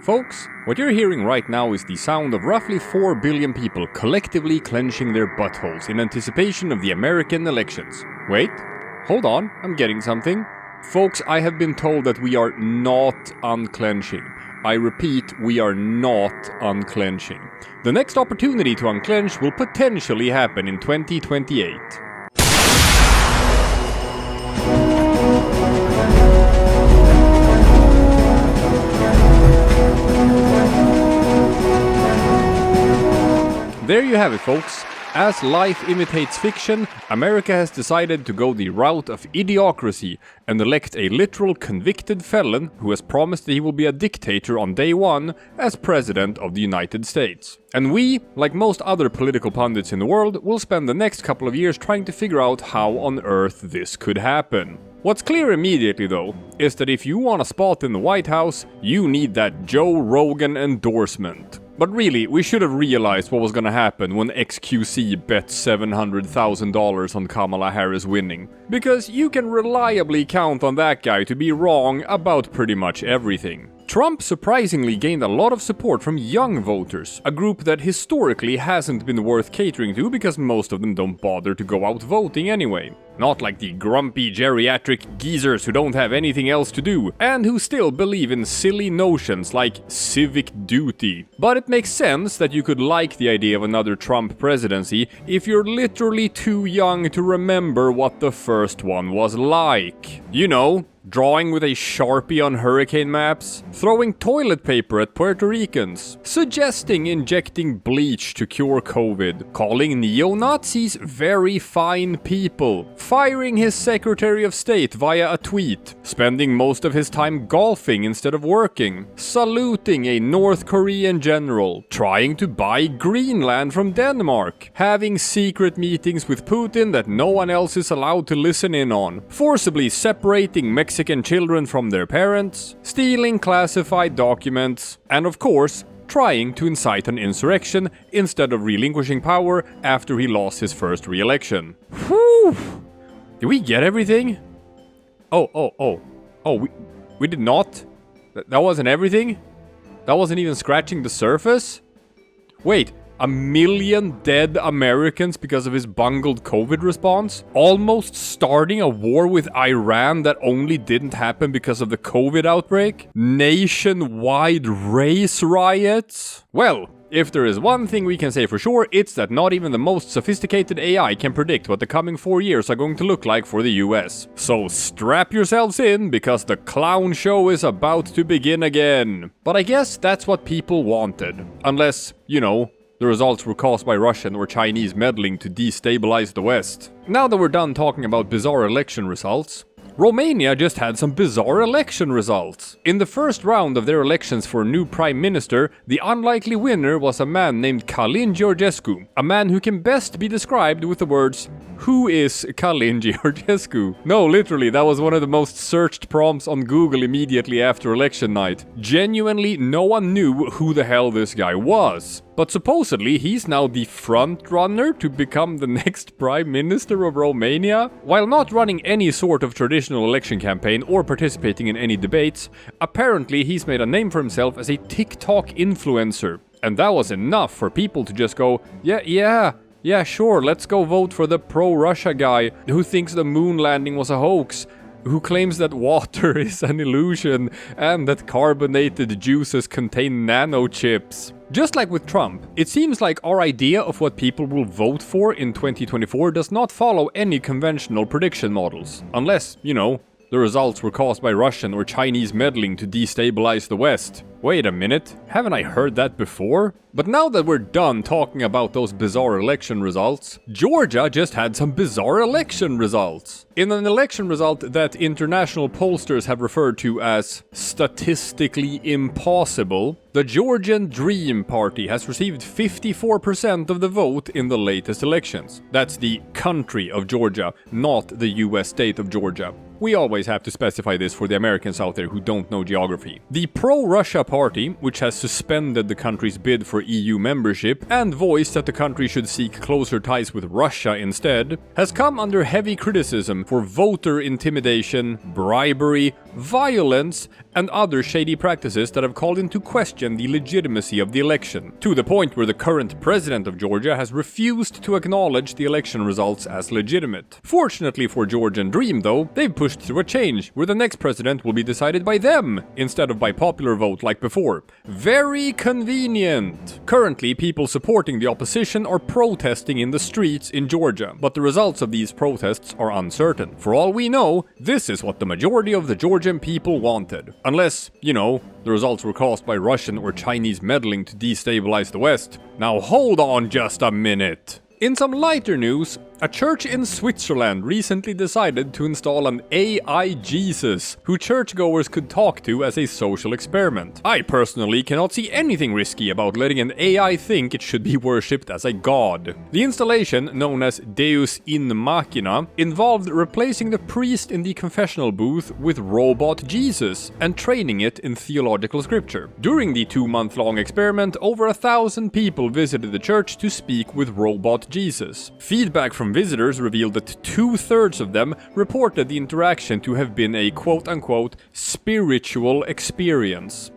Folks, what you're hearing right now is the sound of roughly 4 billion people collectively clenching their buttholes in anticipation of the American elections. Wait, hold on, I'm getting something. Folks, I have been told that we are not unclenching. I repeat, we are not unclenching. The next opportunity to unclench will potentially happen in 2028. There you have it, folks. As life imitates fiction, America has decided to go the route of idiocracy and elect a literal convicted felon who has promised that he will be a dictator on day one as president of the United States. And we, like most other political pundits in the world, will spend the next couple of years trying to figure out how on earth this could happen. What's clear immediately, though, is that if you want a spot in the White House, you need that Joe Rogan endorsement. But really, we should have realized what was gonna happen when XQC bet $700,000 on Kamala Harris winning. Because you can reliably count on that guy to be wrong about pretty much everything. Trump surprisingly gained a lot of support from young voters, a group that historically hasn't been worth catering to because most of them don't bother to go out voting anyway. Not like the grumpy geriatric geezers who don't have anything else to do, and who still believe in silly notions like civic duty. But it makes sense that you could like the idea of another Trump presidency if you're literally too young to remember what the first one was like. You know, drawing with a Sharpie on hurricane maps, throwing toilet paper at Puerto Ricans, suggesting injecting bleach to cure COVID, calling neo-Nazis very fine people, firing his Secretary of State via a tweet, spending most of his time golfing instead of working, saluting a North Korean general, trying to buy Greenland from Denmark, having secret meetings with Putin that no one else is allowed to listen in on, forcibly separating Mexican children from their parents, stealing classified documents, and of course, trying to incite an insurrection instead of relinquishing power after he lost his first re-election. Whew! Did we get everything? Oh, we did not? That wasn't everything? That wasn't even scratching the surface? Wait, 1 million dead Americans because of his bungled COVID response? Almost starting a war with Iran that only didn't happen because of the COVID outbreak? Nationwide race riots? Well, if there is one thing we can say for sure, it's that not even the most sophisticated AI can predict what the coming 4 years are going to look like for the US. So strap yourselves in, because the clown show is about to begin again. But I guess that's what people wanted. Unless, you know, the results were caused by Russian or Chinese meddling to destabilize the West. Now that we're done talking about bizarre election results, Romania just had some bizarre election results. In the first round of their elections for a new prime minister, the unlikely winner was a man named Călin Georgescu, a man who can best be described with the words, "Who is Călin Georgescu?" No, literally, that was one of the most searched prompts on Google immediately after election night. Genuinely, no one knew who the hell this guy was. But supposedly, he's now the front runner to become the next Prime Minister of Romania. While not running any sort of traditional election campaign or participating in any debates, apparently he's made a name for himself as a TikTok influencer. And that was enough for people to just go, yeah, sure, let's go vote for the pro-Russia guy who thinks the moon landing was a hoax, who claims that water is an illusion and that carbonated juices contain nanochips. Just like with Trump, it seems like our idea of what people will vote for in 2024 does not follow any conventional prediction models. Unless, you know, the results were caused by Russian or Chinese meddling to destabilize the West. Wait a minute, haven't I heard that before? But now that we're done talking about those bizarre election results, Georgia just had some bizarre election results. In an election result that international pollsters have referred to as statistically impossible, the Georgian Dream Party has received 54% of the vote in the latest elections. That's the country of Georgia, not the US state of Georgia. We always have to specify this for the Americans out there who don't know geography. The pro-Russia party, which has suspended the country's bid for EU membership and voiced that the country should seek closer ties with Russia instead, has come under heavy criticism for voter intimidation, bribery, violence, and other shady practices that have called into question the legitimacy of the election, to the point where the current president of Georgia has refused to acknowledge the election results as legitimate. Fortunately for Georgian Dream, though, they've pushed through a change where the next president will be decided by them instead of by popular vote like before. Very convenient! Currently, people supporting the opposition are protesting in the streets in Georgia, but the results of these protests are uncertain. For all we know, this is what the majority of the Georgian people wanted. Unless, the results were caused by Russian or Chinese meddling to destabilize the West. Now hold on just a minute. In some lighter news, a church in Switzerland recently decided to install an AI Jesus, who churchgoers could talk to as a social experiment. I personally cannot see anything risky about letting an AI think it should be worshipped as a god. The installation, known as Deus in Machina, involved replacing the priest in the confessional booth with robot Jesus and training it in theological scripture. During the 2-month-long experiment, over 1,000 people visited the church to speak with robot Jesus. Feedback from visitors revealed that 2/3 of them reported the interaction to have been a quote-unquote spiritual experience.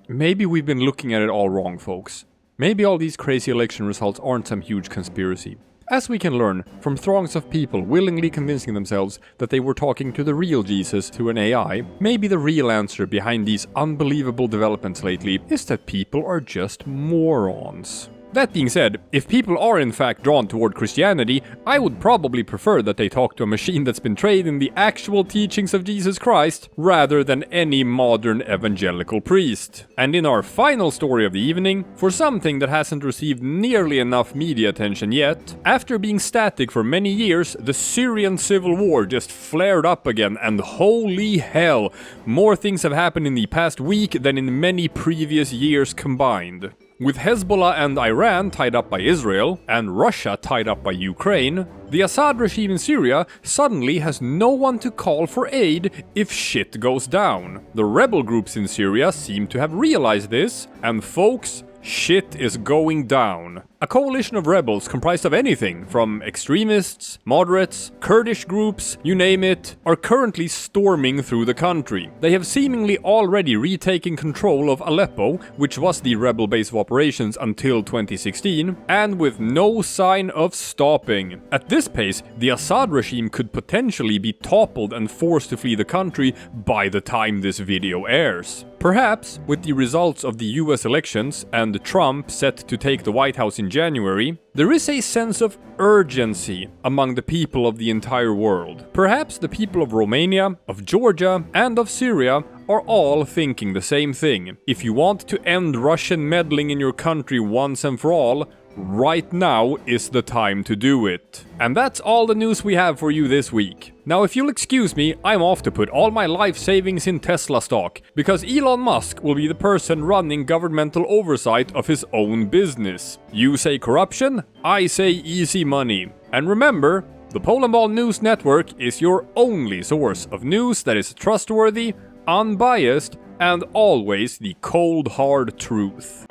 Maybe we've been looking at it all wrong, folks. Maybe all these crazy election results aren't some huge conspiracy. As we can learn from throngs of people willingly convincing themselves that they were talking to the real Jesus through an AI, maybe the real answer behind these unbelievable developments lately is that people are just morons. That being said, if people are in fact drawn toward Christianity, I would probably prefer that they talk to a machine that's been trained in the actual teachings of Jesus Christ, rather than any modern evangelical priest. And in our final story of the evening, for something that hasn't received nearly enough media attention yet, after being static for many years, the Syrian civil war just flared up again, and holy hell, more things have happened in the past week than in many previous years combined. With Hezbollah and Iran tied up by Israel, and Russia tied up by Ukraine, the Assad regime in Syria suddenly has no one to call for aid if shit goes down. The rebel groups in Syria seem to have realized this, and folks, shit is going down. A coalition of rebels comprised of anything from extremists, moderates, Kurdish groups, you name it, are currently storming through the country. They have seemingly already retaken control of Aleppo, which was the rebel base of operations until 2016, and with no sign of stopping. At this pace, the Assad regime could potentially be toppled and forced to flee the country by the time this video airs. Perhaps, with the results of the US elections and Trump set to take the White House in January, there is a sense of urgency among the people of the entire world. Perhaps the people of Romania, of Georgia, and of Syria are all thinking the same thing. If you want to end Russian meddling in your country once and for all, right now is the time to do it. And that's all the news we have for you this week. Now, if you'll excuse me, I'm off to put all my life savings in Tesla stock, because Elon Musk will be the person running governmental oversight of his own business. You say corruption, I say easy money. And remember, the Polandball News Network is your only source of news that is trustworthy, unbiased, and always the cold hard truth.